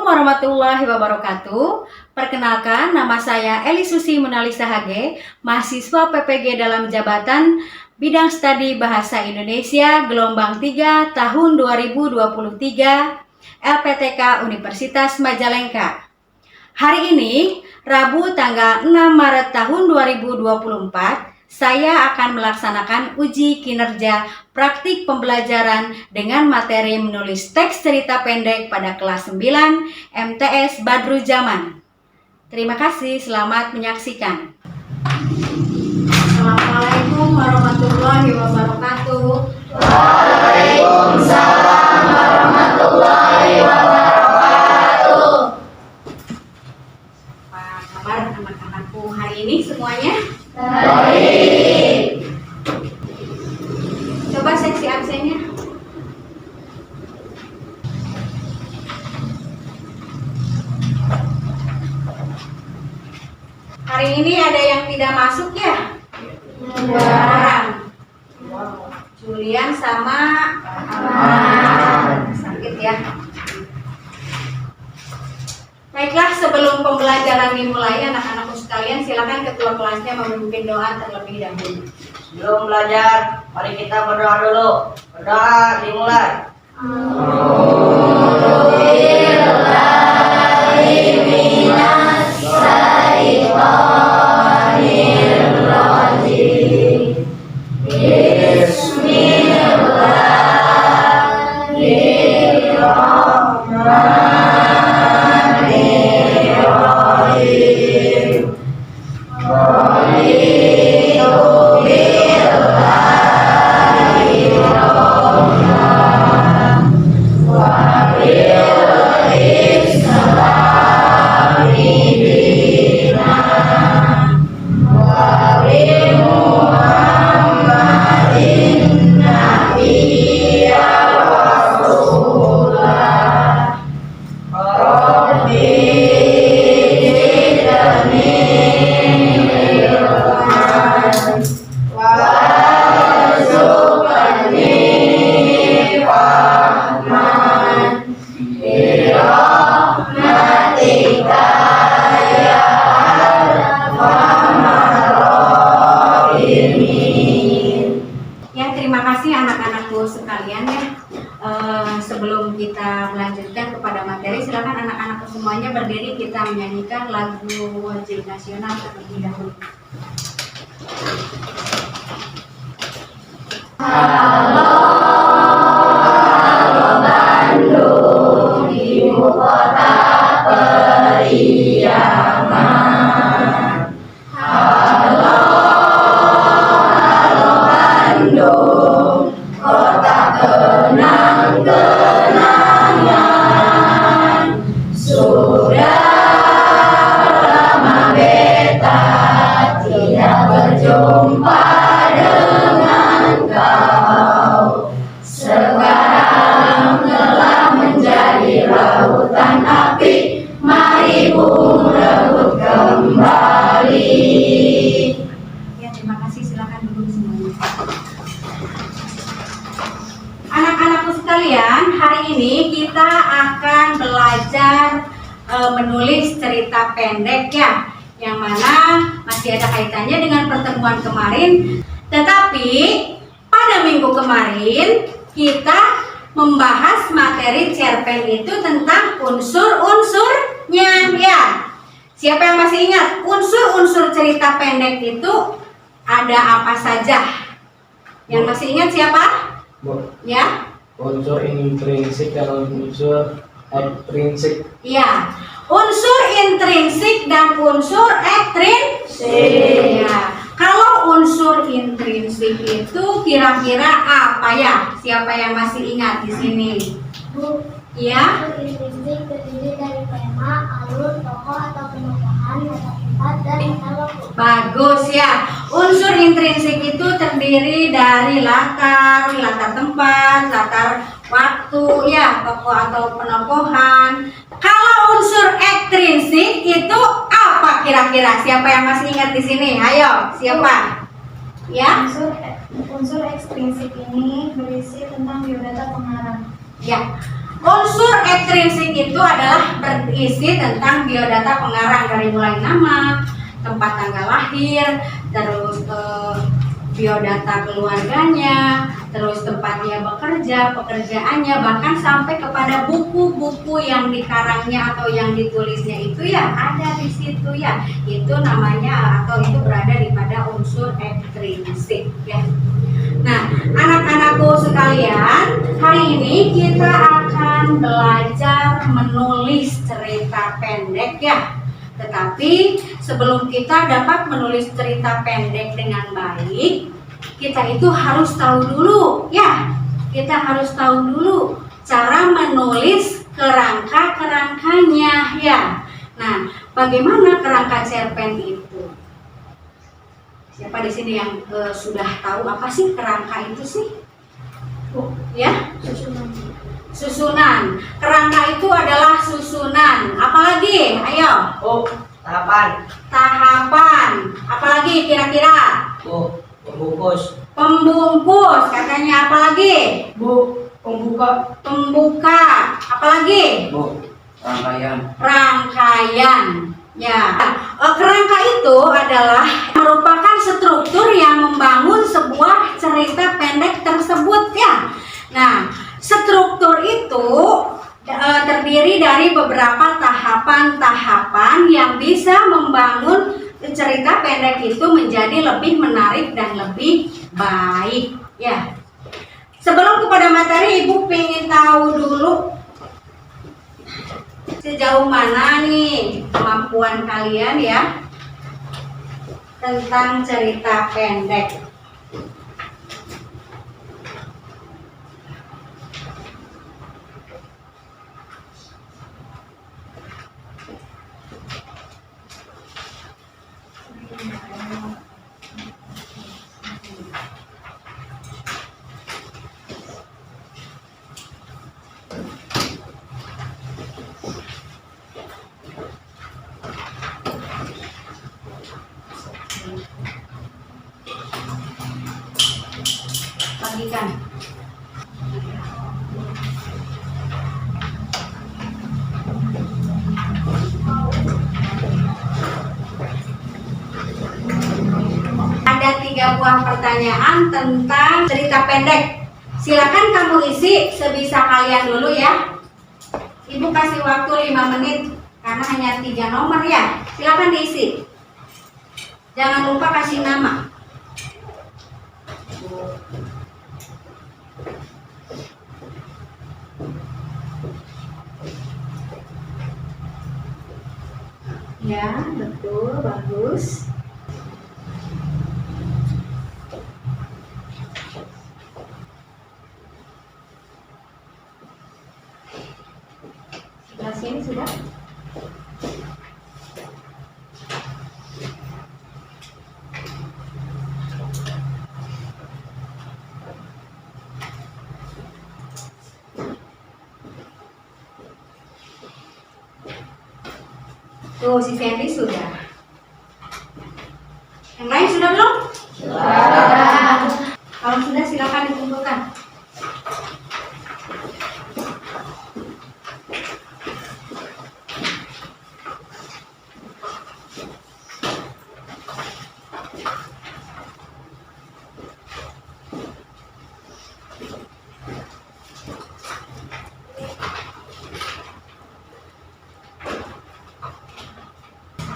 Assalamualaikum warahmatullahi wabarakatuh. Perkenalkan, nama saya Eli Susi Munalisa Hage, mahasiswa PPG dalam jabatan Bidang Studi Bahasa Indonesia Gelombang 3 tahun 2023 LPTK Universitas Majalengka. Hari ini, Rabu tanggal 6 Maret tahun 2024, saya akan melaksanakan uji kinerja praktik pembelajaran dengan materi menulis teks cerita pendek pada kelas 9 MTS Badru Zaman. Terima kasih, selamat menyaksikan. Assalamualaikum warahmatullahi wabarakatuh. Waalaikumsalam warahmatullahi wabarakatuh. Apa kabar anak-anakku hari ini semuanya? Baik. Coba seksi absennya. Hari ini ada yang tidak masuk ya? Dua orang. Julian sama Aman. Sakit ya. Baiklah, sebelum pembelajaran dimulai, anak-anakku sekalian, silakan ketua kelasnya memimpin doa terlebih dahulu. Sebelum belajar, mari kita berdoa dulu. Berdoa dimulai. Sekalian ya, sebelum kita melanjutkan kepada materi, silakan anak-anak semuanya berdiri, kita menyanyikan lagu wajib nasional terlebih dahulu. Halo Bandung, ibu kota periaman. Halo Bandung, kota kenang-kenangan. Sudah lama beta tidak berjumpa dengan kau. Sekarang telah menjadi lautan api, mari bung rebut kembali. Ya, terima kasih, silakan duduk semuanya. Anak-anakku sekalian, hari ini kita akan belajar menulis cerita pendek ya, yang mana masih ada kaitannya dengan pertemuan kemarin. Tetapi pada minggu kemarin kita membahas materi cerpen itu tentang unsur-unsurnya ya. Siapa yang masih ingat unsur-unsur cerita pendek itu ada apa saja? Yang masih ingat siapa? Ya, unsur intrinsik dan unsur ekstrinsik. iya, unsur intrinsik dan unsur ekstrinsik. Ya. Kalau unsur intrinsik itu kira-kira apa ya? Siapa yang masih ingat di sini? Bu, Ya, unsur intrinsik terdiri dari tema, alur, tokoh atau penokohan, latar tempat, dan latar waktu. bagus ya. Unsur intrinsik itu terdiri dari latar tempat, latar waktu ya, tokoh atau penokohan. Kalau unsur ekstrinsik itu apa kira-kira? Siapa yang masih ingat di sini? Ayo, siapa? Ya? Unsur ekstrinsik ini berisi tentang biodata pengarang. Ya. Unsur ekstrinsik itu adalah berisi tentang biodata pengarang dari mulai nama, tempat tanggal lahir, terus biodata keluarganya, terus tempat dia bekerja, pekerjaannya, bahkan sampai kepada buku-buku yang dikarangnya atau yang ditulisnya itu ya ada di situ ya. Itu namanya atau itu berada di pada unsur ekstrinsik ya. Nah, anak-anakku sekalian, hari ini kita akan belajar menulis cerita pendek ya. Tetapi sebelum kita dapat menulis cerita pendek dengan baik, kita itu harus tahu dulu ya. Kita harus tahu dulu cara menulis kerangka-kerangkanya ya. Nah, bagaimana kerangka cerpen itu? Siapa di sini yang sudah tahu apa sih kerangka itu sih? Ya? Susunan. Kerangka itu adalah susunan. Apalagi? Ayo. Tahapan. Tahapan. Apalagi kira-kira? Pembungkus. Pembungkus. Katanya apalagi? Pembuka. Pembuka. Apalagi? Rangkaian. Rangkaian. Ya, kerangka itu adalah merupakan struktur yang membangun sebuah cerita pendek tersebut ya. Nah, struktur itu terdiri dari beberapa tahapan-tahapan yang bisa membangun cerita pendek itu menjadi lebih menarik dan lebih baik ya. Sebelum kepada materi, Ibu ingin tahu dulu sejauh mana nih kemampuan kalian ya tentang cerita pendek. Bagikan. Ada 3 buah pertanyaan tentang cerita pendek. Silakan kamu isi sebisa kalian dulu ya. Ibu kasih waktu 5 menit karena hanya 3 nomor ya. Silakan diisi. Jangan lupa kasih nama. Ya, betul, bagus. Sebelah sini sudah? Tuh, si Sandy sudah. Yang lain sudah belum? Sudah. Kalau sudah silakan dikumpulkan.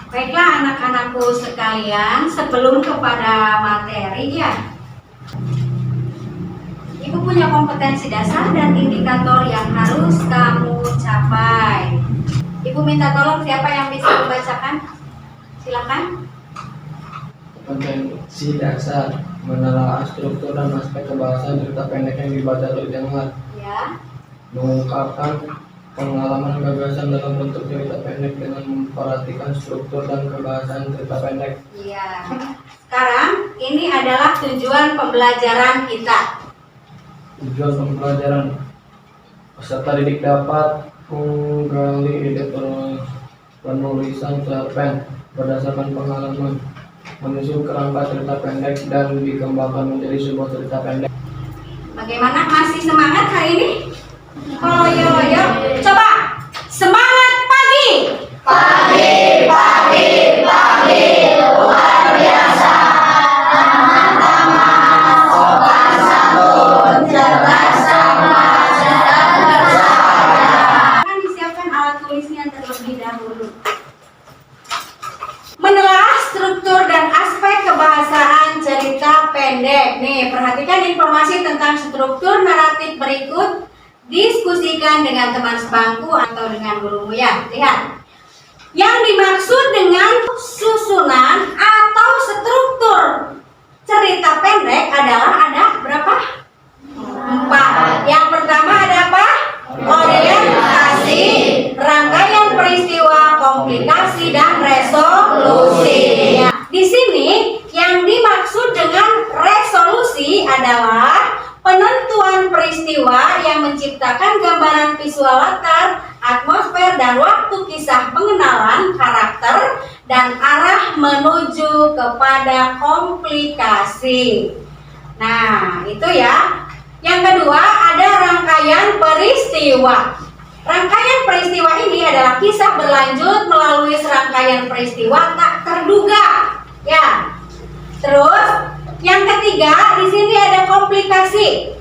Baiklah anak-anakku sekalian, sebelum kepada materi ya, Ibu punya kompetensi dasar dan indikator yang harus kamu capai. Ibu minta tolong siapa yang bisa membacakan? Silakan. Kompetensi dasar menelaah struktur dan aspek kebahasaan cerita pendek yang dibaca atau didengar. Ya. Mengungkapkan pengalaman gagasan dalam bentuk cerita pendek dengan memperhatikan struktur dan kebahasaan cerita pendek. Iya. Sekarang ini adalah tujuan pembelajaran kita. Tujuan pembelajaran peserta didik dapat menggali ide penulisan cerpen berdasarkan pengalaman, menyusun kerangka cerita pendek dan dikembangkan menjadi sebuah cerita pendek. Bagaimana, masih semangat hari ini? Oh, yo. Coba semangat pagi. Luar biasa. Teman-teman sopan santun, cerdas cermat dan bersaya. Akan disiapkan alat tulisnya terlebih dahulu. Menelaah struktur dan aspek kebahasaan cerita pendek. Nih, perhatikan informasi tentang struktur naratif berikut. Diskusikan dengan teman sebangku atau dengan gurumu ya. Lihat. Yang dimaksud dengan susunan atau struktur cerita pendek adalah ada berapa? 4. Yang pertama ada apa? Orientasi, rangkaian peristiwa, komplikasi, dan resolusi. Ya. Di sini yang dimaksud dengan resolusi adalah penentuan peristiwa yang menciptakan gambaran visual latar, atmosfer, dan waktu kisah pengenalan karakter dan arah menuju kepada komplikasi. Nah, itu ya. Yang kedua ada rangkaian peristiwa. Rangkaian peristiwa ini adalah kisah berlanjut melalui serangkaian peristiwa tak terduga. Ya. Terus yang ketiga, di sini ada komplikasi.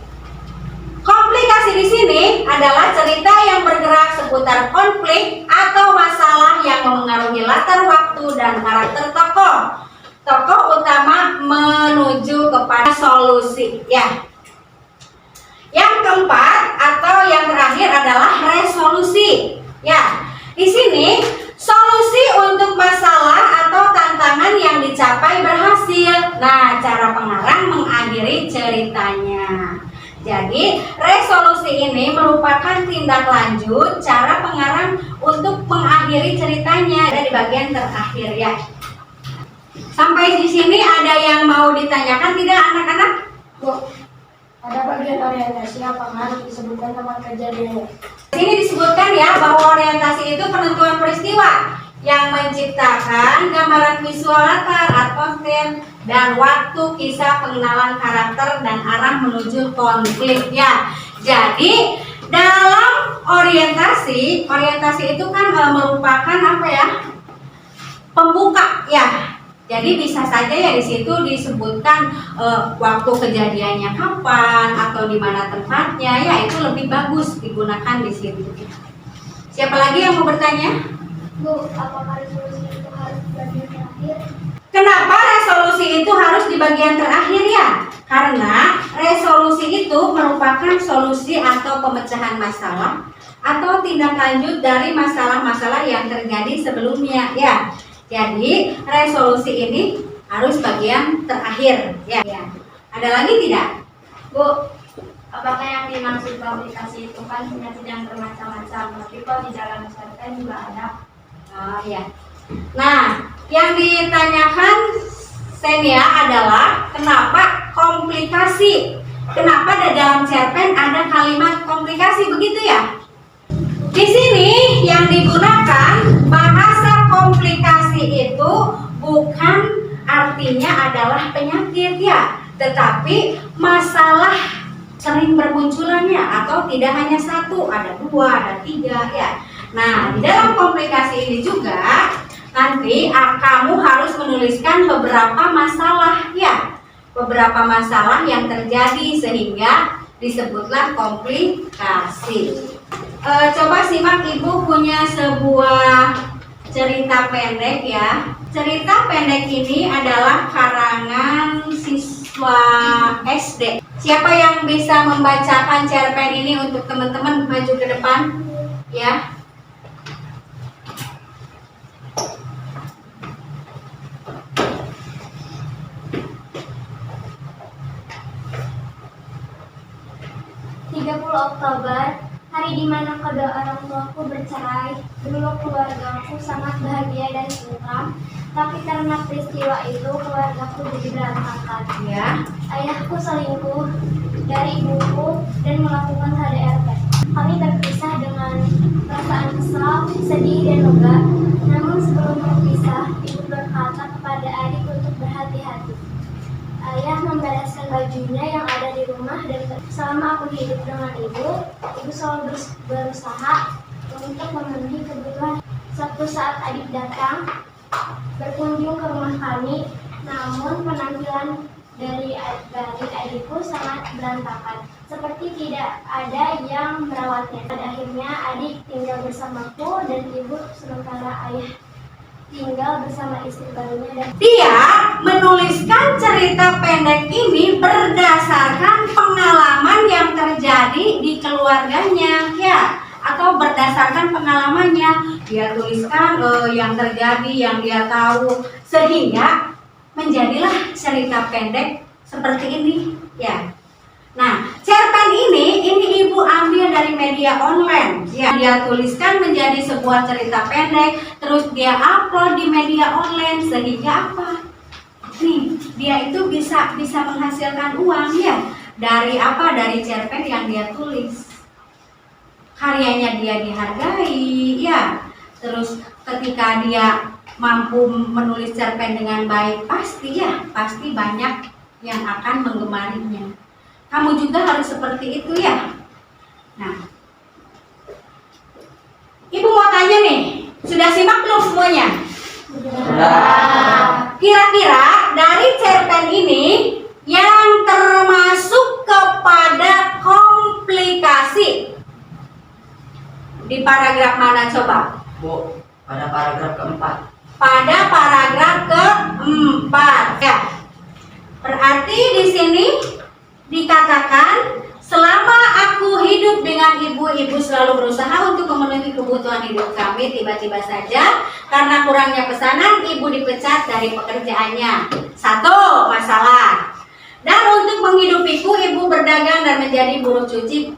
Komplikasi di sini adalah cerita yang bergerak seputar konflik atau masalah yang memengaruhi latar waktu dan karakter tokoh. Tokoh utama menuju kepada solusi, ya. Yang keempat atau yang terakhir adalah resolusi. Ya, di sini solusi untuk masalah atau tantangan yang dicapai berhasil. Nah, cara pengarang mengakhiri ceritanya. Jadi, resolusi ini merupakan tindak lanjut cara pengarang untuk mengakhiri ceritanya. Ada di bagian terakhir ya. Sampai di sini ada yang mau ditanyakan tidak anak-anak? Bu, ada bagian orientasi apa harus disebutkan tempat kejadiannya? Ini disebutkan ya bahwa orientasi itu penentuan peristiwa yang menciptakan gambaran visual latar, atmosfer, dan waktu kisah pengenalan karakter dan arah menuju konflik ya. Jadi dalam orientasi itu kan merupakan apa ya? Pembuka ya. Jadi bisa saja ya di situ disebutkan waktu kejadiannya kapan atau di mana tempatnya ya, itu lebih bagus digunakan di situ. Siapa lagi yang mau bertanya? Bu, apakah resolusi itu harus di bagian terakhir? Kenapa resolusi itu harus di bagian terakhir ya? Karena resolusi itu merupakan solusi atau pemecahan masalah atau tindak lanjut dari masalah-masalah yang terjadi sebelumnya ya. Jadi resolusi ini harus bagian terakhir ya. Ada lagi tidak? Bu, apakah yang dimaksud komplikasi itu kan penyakit yang bermacam-macam, tapi kok di dalam cerpen juga ada? Oh ya. Nah, yang ditanyakan Senia adalah kenapa komplikasi? Kenapa di dalam cerpen ada kalimat komplikasi begitu ya? Di sini yang digunakan bahasa komplikasi itu bukan artinya adalah penyakit ya, tetapi masalah sering bermunculannya atau tidak hanya satu, ada 2, ada 3 ya. Nah, di dalam komplikasi ini juga nanti kamu harus menuliskan beberapa masalah ya, beberapa masalah yang terjadi sehingga disebutlah komplikasi. Coba simak, ibu punya sebuah cerita pendek ya. Cerita pendek ini adalah karangan siswa SD. Siapa yang bisa membacakan cerpen ini untuk teman-teman maju ke depan ya? Oktober, hari di mana kedua orang tuaku bercerai. Dulu keluargaku sangat bahagia dan tentram, tapi karena peristiwa itu keluargaku jadi berantakan. Ya. Ayahku selingkuh dari ibuku dan melakukan KDRT. Kami terpisah dengan perasaan kesal, sedih, dan lega. Namun sebelum berpisah, ibu berkata kepada adik untuk berhati-hati. ayah membereskan bajunya yang ada di rumah, dan selama aku hidup dengan ibu selalu berusaha untuk memenuhi kebutuhan. Suatu saat adik datang berkunjung ke rumah kami, namun penampilan dari adikku sangat berantakan, seperti tidak ada yang merawatnya. Pada akhirnya adik tinggal bersamaku dan ibu, sementara ayah tinggal bersama istri barunya. Dan Dia menuliskan cerita pendek ini berdasarkan pengalaman yang terjadi di keluarganya, ya, atau berdasarkan pengalamannya. Dia tuliskan yang terjadi, yang dia tahu, sehingga menjadilah cerita pendek seperti ini, ya. Nah, cerpen ini ibu ambil dari media online, ya. Dia tuliskan menjadi sebuah cerita pendek, terus dia upload di media online, sehingga apa? Nih, dia itu bisa menghasilkan uang, ya. Dari apa? Dari cerpen yang dia tulis. Karyanya dia dihargai, ya. Terus ketika dia mampu menulis cerpen dengan baik, pasti banyak yang akan menggemarinya. Kamu juga harus seperti itu, ya. Nah, ibu mau tanya nih, sudah simak belum semuanya? Kira-kira dari cerpen ini yang termasuk kepada komplikasi di paragraf mana coba? Bu, pada paragraf keempat. Pada paragraf keempat, ya. Berarti di sini dikatakan, selama aku hidup dengan ibu selalu berusaha untuk memenuhi kebutuhan hidup kami. Tiba-tiba saja karena kurangnya pesanan, ibu dipecat dari pekerjaannya. Satu masalah. Dan untuk menghidupiku, ibu berdagang dan menjadi buruh cuci.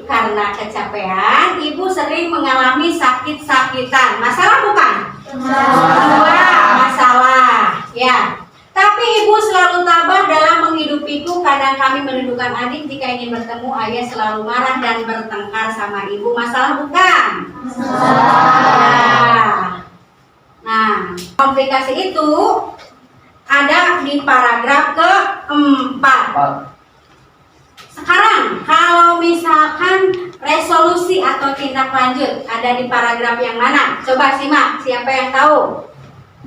Karena kecapean, ibu sering mengalami sakit-sakitan. Masalah bukan? Masalah, ya. Tapi ibu selalu tabah dalam menghidupiku. Kadang kami merindukan adik. Jika ingin bertemu, ayah selalu marah dan bertengkar sama ibu. Masalah bukan? Masalah. Nah, komplikasi itu ada di paragraf keempat. Sekarang, kalau misalkan resolusi atau tindak lanjut ada di paragraf yang mana? Coba simak, siapa yang tahu?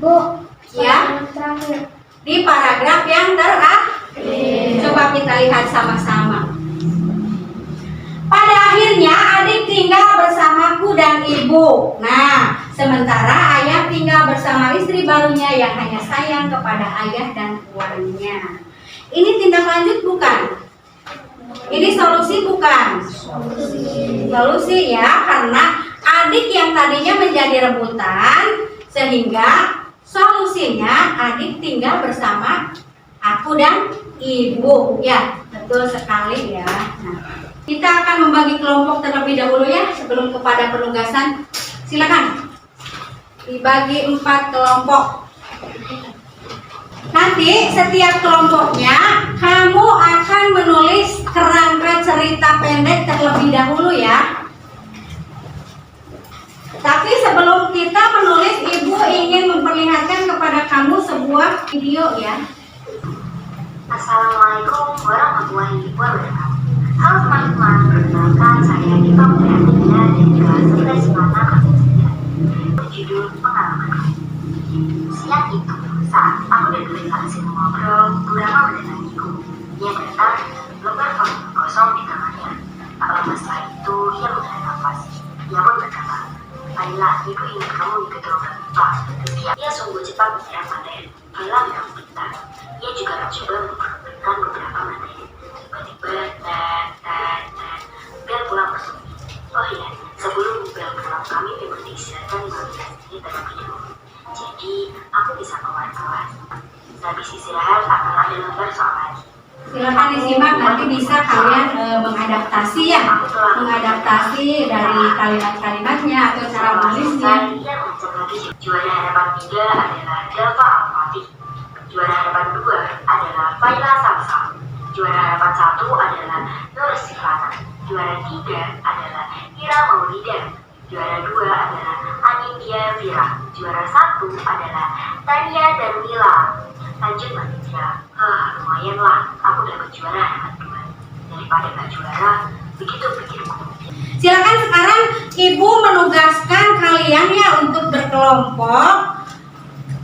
Bu, Ya, terakhir. di paragraf yang terakhir. Coba kita lihat sama-sama. Pada akhirnya adik tinggal bersamaku dan ibu. Nah, sementara ayah tinggal bersama istri barunya yang hanya sayang kepada ayah dan keluarganya. Ini tindak lanjut bukan? Ini solusi bukan? Solusi, ya, karena adik yang tadinya menjadi rebutan, sehingga solusinya adik tinggal bersama aku dan ibu, ya. Betul sekali, ya. Nah, kita akan membagi kelompok terlebih dahulu, ya, sebelum kepada penugasan. Silakan dibagi 4 kelompok. Nanti setiap kelompoknya kamu akan menulis kerangka cerita pendek terlebih dahulu, ya. Tapi sebelum kita menulis, ibu ingin memperlihatkan kepada kamu sebuah video, ya. Assalamualaikum warahmatullahi wabarakatuh. Halo teman-teman, perkenalkan saya Diva Mulyadina dan juga Sri Semana Kerja. Judul pengalaman. Siang itu, saat aku dan Reva sedang mengobrol, Burama mendatangiku. Ia datang dengan lembar volume kosong di tangannya. Tak lama setelah itu, ia menghela nafas. Ia pun berkata, "Baiklah, ibu ingin kamu ikut lomba IPA." Ia sungguh cepat menyerap materi. Baiklah, memang pintar. Ia juga mencoba memperhatikan beberapa materi. Tiba-tiba, bel pulang bersembunyi. Oh iya, sebelum bel pulang kami memang diistirahatkan 15 menit terlebih dahulu. Jadi, aku bisa keluar kelas. Habis istirahat akan ada lembar soal lagi. Silakan disimak, nanti bisa kalian mengadaptasi, ya. Mengadaptasi dari kalimat-kalimatnya atau cara menulisnya. Ia mengecek lagi. Juara harapan 3 adalah Delva Al-Fatih. Juara harapan 2 adalah Faila Samsam. Juara harapan 1 adalah Nur Sifana. Juara 3 adalah Ira Maulida. Juara 2 adalah Anindya Wira. Juara 1 adalah Tania dan Mila. Lanjut Mbak Fitra. Lumayan lah, aku dapat juara dapat 2. Daripada gak juara, begitu pikirku. Silakan sekarang Ibu menugaskan kalian ya untuk berkelompok.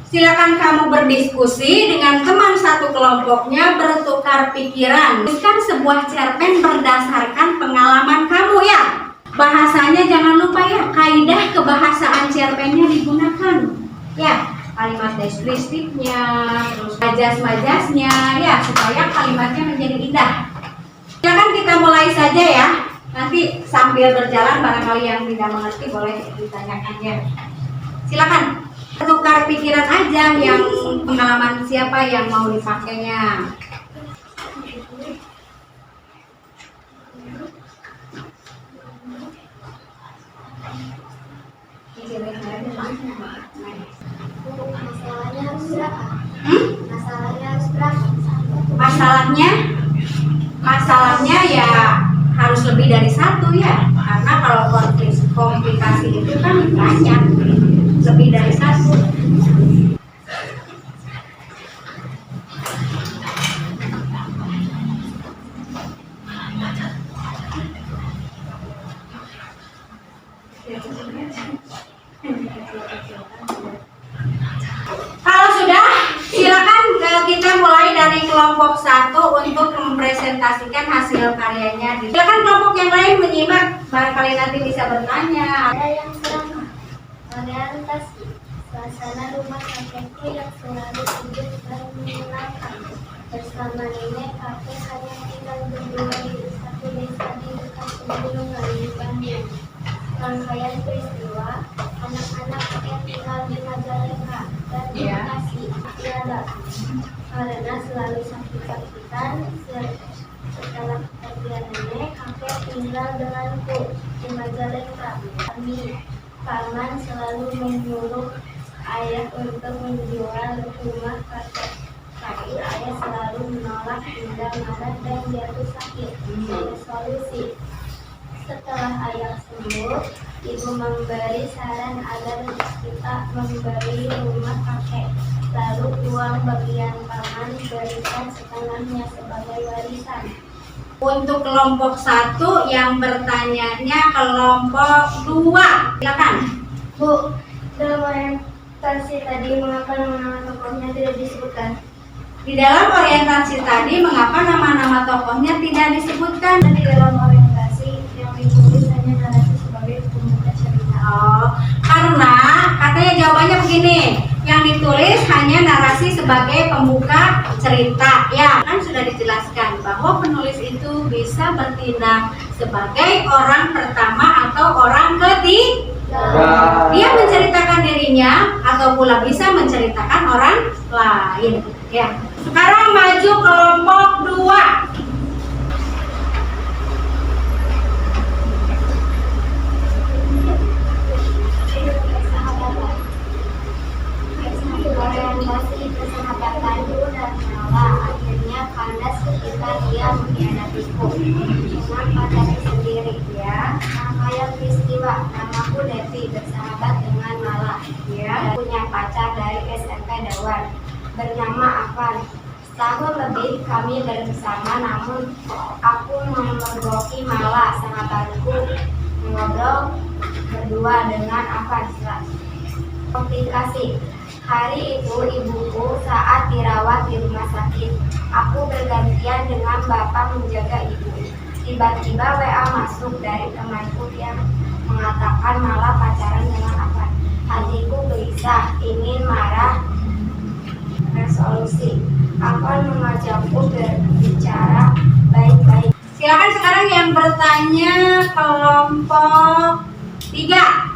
Silakan kamu berdiskusi dengan teman satu kelompoknya, bertukar pikiran. Tuliskan sebuah cerpen berdasarkan pengalaman kamu ya. Bahasanya jangan lupa ya, kaidah kebahasaan cerpennya digunakan. Ya, kalimat deskriptifnya, terus majas-majasnya ya, supaya kalimatnya menjadi indah. Silakan kita mulai saja ya. Nanti sambil berjalan barangkali yang tidak mengerti boleh ditanyakannya. Silakan tukar pikiran aja, yang pengalaman siapa yang mau dipakainya. Masalahnya harus berapa? Masalahnya harus berapa? Masalahnya ya harus lebih dari satu ya, karena kalau komplikasi itu kan banyak, lebih dari satu. Kalau sudah, silakan kita mulai dari kelompok 1 untuk mempresentasikan hasil karyanya. Silakan kelompok yang lain menyimak, barangkali nanti bisa bertanya. Ada yang serangga, orientasi, suasana rumah kakekku yang selalu hidup dan menyenangkan. Bersama nenek, kakek hanya tinggal berdua di satu desa di dekat pegunungan di Bandung. Rangkaian peristiwa, anak-anak yang tinggal di Majalengka dan di Bekasi ialah karena selalu sakit-sakitan. Setelah kematian nenek, kakek tinggal denganku di Majalengka. Kami paman selalu menyuruh ayah untuk menjual rumah kakek. Tapi ayah selalu menolak hingga marah dan jatuh sakit. Ada solusi. Setelah ayah sembuh, ibu memberi saran agar kita memberi rumah kakek. Lalu uang bagian paman berikan setengahnya sebagai warisan. Untuk kelompok 1 yang bertanyanya kelompok 2, silakan. Bu, dalam orientasi tadi mengapa nama-nama tokohnya tidak disebutkan? Di dalam orientasi tadi mengapa nama-nama tokohnya tidak disebutkan? Di dalam orientasi yang ditulis hanya narasi sebagai pembuka cerita. Oh, karena katanya jawabannya begini, yang ditulis hanya narasi sebagai pembuka cerita. Ya, kan sudah dijelaskan bahwa penulis itu bisa bertindak sebagai orang pertama atau orang ketiga. Dia menceritakan dirinya atau pula bisa menceritakan orang lain. Ya. Sekarang maju kelompok 2. Orientasi persahabatan dan Nala akhirnya kandas ketika dia mengkhianatiku dengan pacarnya sendiri. Ya, rangkaian peristiwa, namaku Devi, bersahabat dengan Nala. Ya, punya pacar dari SMP Dawan bernama Afan. Setahun lebih kami bersama, namun aku memergoki Mala, sahabatku, mengobrol berdua dengan Afan. Komplikasi. Hari itu ibuku saat dirawat di rumah sakit. Aku bergantian dengan bapak menjaga ibu. Tiba-tiba WA masuk dari temanku yang mengatakan Mala pacaran dengan Afan. Hatiku gelisah, ingin marah. Resolusi. Afan mengajakku berbicara baik-baik. Silakan sekarang yang bertanya kelompok 3.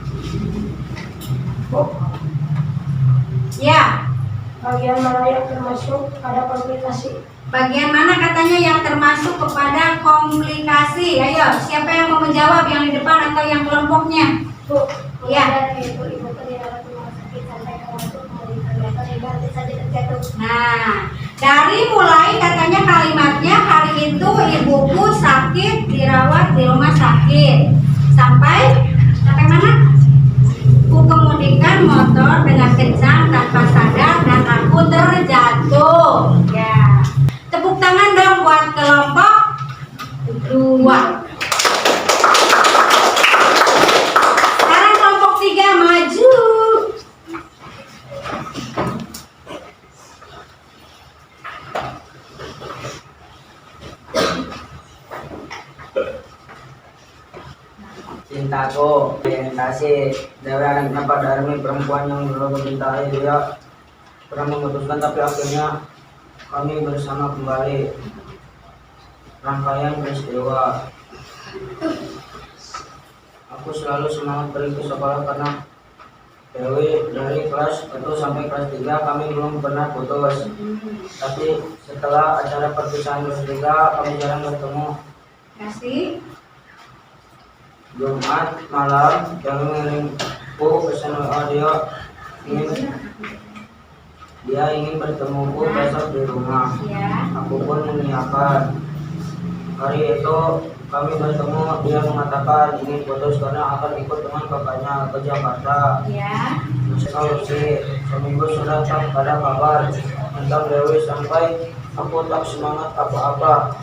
Ya, Bagian mana yang termasuk pada komplikasi? bagian mana katanya yang termasuk kepada komplikasi? Ayo, siapa yang mau menjawab, yang di depan atau yang kelompoknya? Bu, Ya. ibu dirawat rumah sakit sampai kemudian ternyata ibu hati saja terjatuh. Nah, dari mulai katanya kalimatnya hari itu ibuku sakit dirawat di rumah sakit sampai mana? menabrakkan motor dengan kencang tanpa sadar dan aku terjatuh. Ya. Tepuk tangan dong buat kelompok 2. Sekarang kelompok 3 maju. Cintaku, orientasi Dewi anak Pak Darmi, perempuan yang dulu mencintai dia pernah memutuskan, tapi akhirnya kami bersama kembali. Rangkaian peristiwa. Aku selalu semangat pergi ke sekolah karena Dewi dari kelas 1 sampai kelas 3 kami belum pernah putus. Tapi setelah acara perpisahan kelas 3 kami jarang bertemu. Kasih. Jumat malam kami mengirimku pesan WA dia ingin bertemuku besok di rumah. Ya. Aku pun mengiyakan. Hari itu kami bertemu, dia mengatakan ingin putus karena akan ikut dengan kakaknya ke Jakarta. Ya. Solusi seminggu sudah tak ada kabar tentang Dewi sampai aku tak semangat apa-apa.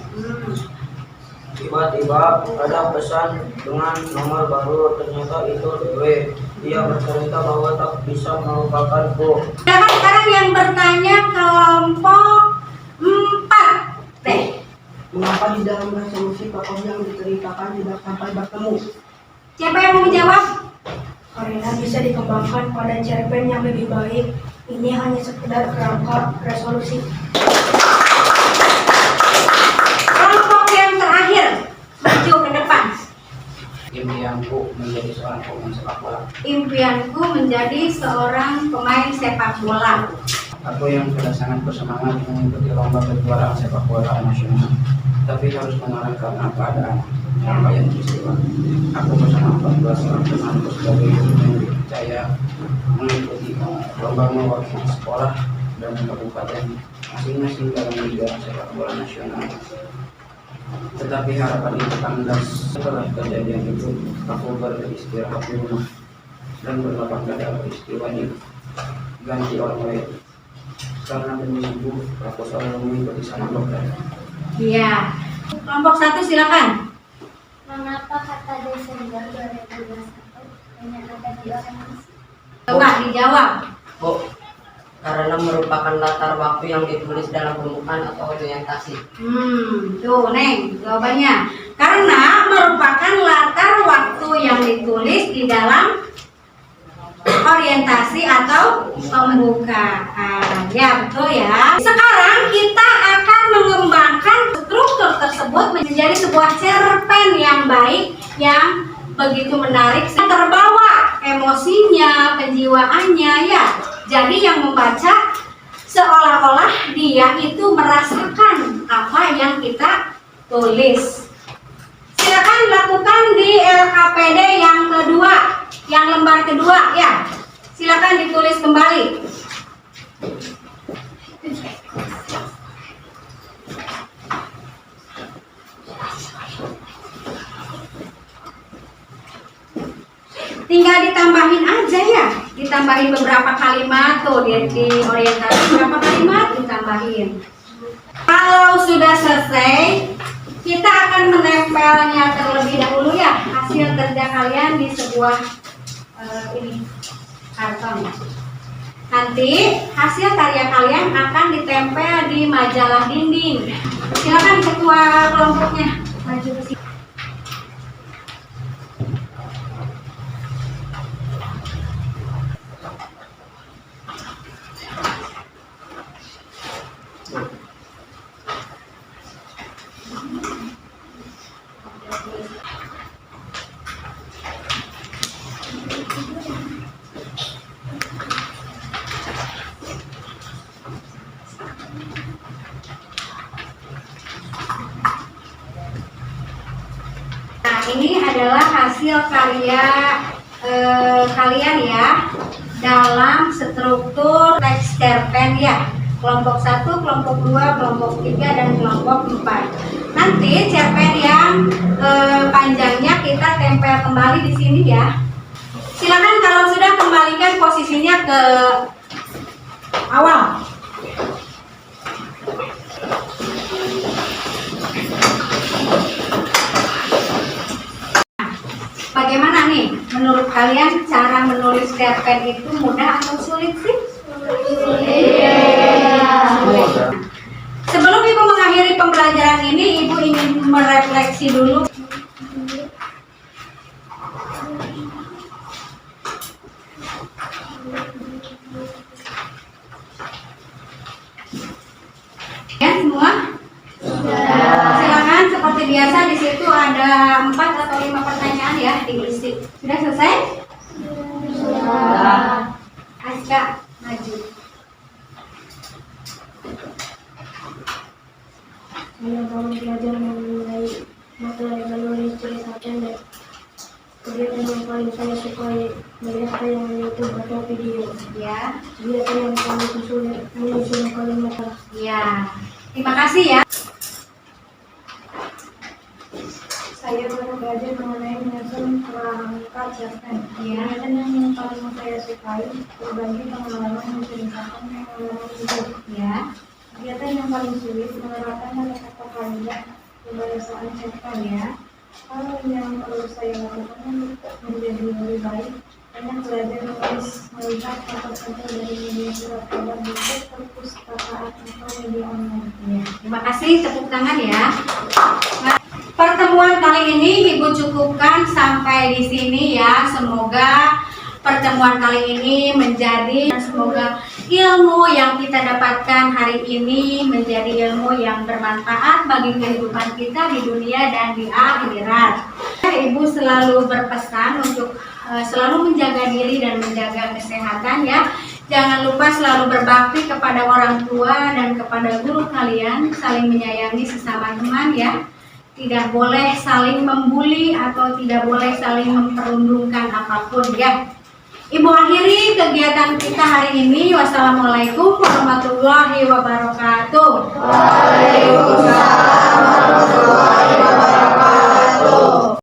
Tiba-tiba ada pesan dengan nomor baru, ternyata itu Dewi. Dia bercerita bahwa tak bisa melupakanku. Sekarang yang bertanya kelompok 4. Teh. Mengapa di dalam resolusi tokoh yang diceritakan tidak sampai bertemu? Siapa yang mau menjawab? Karena bisa dikembangkan pada cerpen yang lebih baik. Ini hanya sekedar kerangka resolusi. Kelompok yang terakhir, maju ke depan. Impianku menjadi seorang pemain sepak bola. Impianku menjadi seorang pemain sepak bola. Aku yang sudah sangat bersemangat mengikuti lomba kejuaraan sepak bola nasional, tapi harus mengalah karena keadaan rangkaian peristiwa. Aku bersama 14 orang temanku sebagai yang dipercaya mengikuti lomba mewakili sekolah dan kabupaten masing-masing dalam liga sepak bola nasional. Tetapi harapan itu kandas. Setelah kejadian itu, aku beristirahat di rumah dan berlapang dada peristiwa ini ganti orang lain. Karena demi sembuh, aku selalu mengikuti sama dokter. Iya. Kelompok 1 silakan. Mengapa kata Desember 2021 hanya ada di organisasi? Coba dijawab. Bu, karena merupakan latar waktu yang ditulis dalam pembukaan atau orientasi. Tuh Neng, jawabannya. Karena merupakan latar waktu yang ditulis di dalam orientasi atau pembukaan. Ya, betul ya. Sekarang kita akan mengembangkan struktur tersebut menjadi sebuah cerpen yang baik, yang begitu menarik, terbawa emosinya, penjiwaannya ya. Jadi yang membaca seolah-olah dia itu merasakan apa yang kita tulis. Silakan lakukan di LKPD yang kedua, yang lembar kedua ya. Silakan ditulis kembali. Tinggal ditambahin aja ya, ditambahin beberapa kalimat tuh di orientasi, beberapa kalimat ditambahin. Kalau sudah selesai, kita akan menempelnya terlebih dahulu ya hasil kerja kalian di sebuah ini karton. Nanti hasil karya kalian akan ditempel di majalah dinding. Silakan ketua kelompoknya maju ke sini. Nah, ini adalah hasil karya kalian ya dalam struktur teks cerpen ya. Kelompok 1, kelompok 2, kelompok 3, dan kelompok 4. Nanti cerpen yang panjangnya kita tempel kembali di sini ya. Silakan kalau sudah kembalikan posisinya ke awal. Bagaimana nih menurut kalian cara menulis cerpen itu mudah atau sulit sih? Sulit. Sebelum Ibu mengakhiri pembelajaran ini, Ibu ingin merefleksi dulu. Ya semua? Silakan seperti biasa di situ ada 4 atau 5 pertanyaan ya diisi. Sudah selesai? Sudah. Aska maju. Saya baru belajar mengenai materi menulis cerita pendek. Kegiatan yang paling saya sukai melihat tayangan YouTube atau video. Ya. Kegiatan yang paling sulit menyusun kalimat. Ya. Terima kasih ya. Saya baru belajar mengenai menyusun kerangka cerpen. Ya. Kegiatan yang paling saya sukai berbagi pengalaman menceritakan pengalaman hidup. Ya. Kegiatan yang paling sulit menerapkan kata-kata kaidah kebahasaan cerpen. Ya. Hal yang perlu saya lakukan untuk menjadi lebih baik banyak belajar menulis, melihat contoh-contoh dari media surat kabar, buku, perpustakaan atau media online. Ya. Terima kasih, tepuk tangan ya. Nah, pertemuan kali ini Ibu cukupkan sampai di sini ya. Semoga pertemuan kali ini menjadi, semoga ilmu yang kita dapatkan hari ini menjadi ilmu yang bermanfaat bagi kehidupan kita di dunia dan di akhirat. Ibu selalu berpesan untuk selalu menjaga diri dan menjaga kesehatan ya. Jangan lupa selalu berbakti kepada orang tua dan kepada guru kalian, saling menyayangi sesama teman ya. Tidak boleh saling membuli atau tidak boleh saling memperundungkan apapun ya. Ibu akhiri kegiatan kita hari ini. Wassalamualaikum warahmatullahi wabarakatuh.